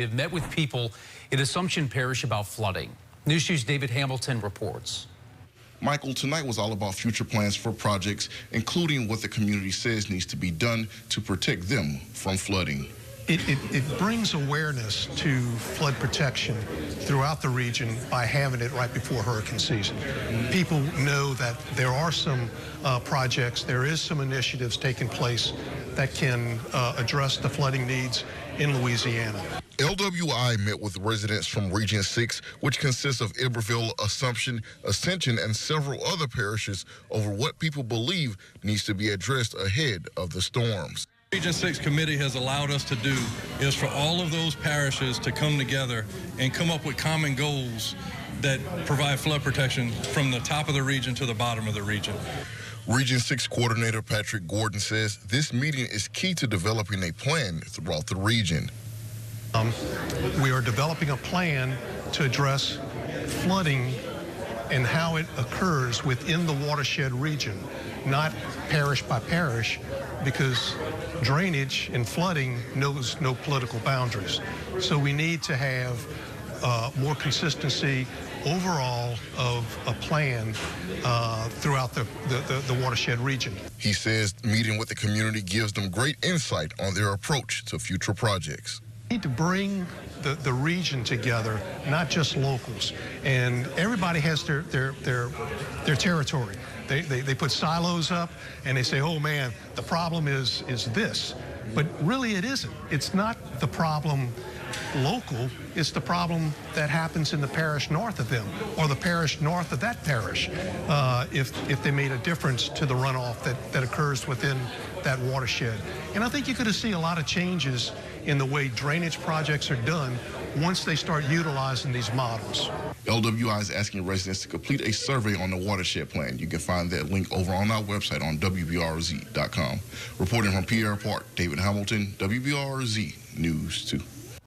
Have met with people in Assumption Parish about flooding. News 2's David Hamilton reports. Michael, tonight was all about future plans for projects, including what the community says needs to be done to protect them from flooding. It brings awareness to flood protection throughout the region by having it right before hurricane season. People know that there are some projects, there is some initiatives taking place that can address the flooding needs in Louisiana. LWI met with residents from Region 6, which consists of Iberville, Assumption, Ascension, and several other parishes over what people believe needs to be addressed ahead of the storms. Region 6 committee has allowed us to do is for all of those parishes to come together and come up with common goals that provide flood protection from the top of the region to the bottom of the region. Region 6 Coordinator Patrick Gordon says this meeting is key to developing a plan throughout the region. We are developing a plan to address flooding and how it occurs within the watershed region, not parish by parish, because drainage and flooding knows no political boundaries. So we need to have more consistency overall of a plan throughout the watershed region. He says meeting with the community gives them great insight on their approach to future projects. We need to bring the region together, not just locals. And everybody has their territory. They put silos up and they say, oh man, the problem is this. But really it isn't. It's not the problem local, it's the problem that happens in the parish north of them or the parish north of that parish if they made a difference to the runoff that occurs within that watershed. And I think you're going to see a lot of changes in the way drainage projects are done once they start utilizing these models. LWI is asking residents to complete a survey on the watershed plan. You can find that link over on our website on WBRZ.com. Reporting from Pierre Park, David Hamilton, WBRZ News 2.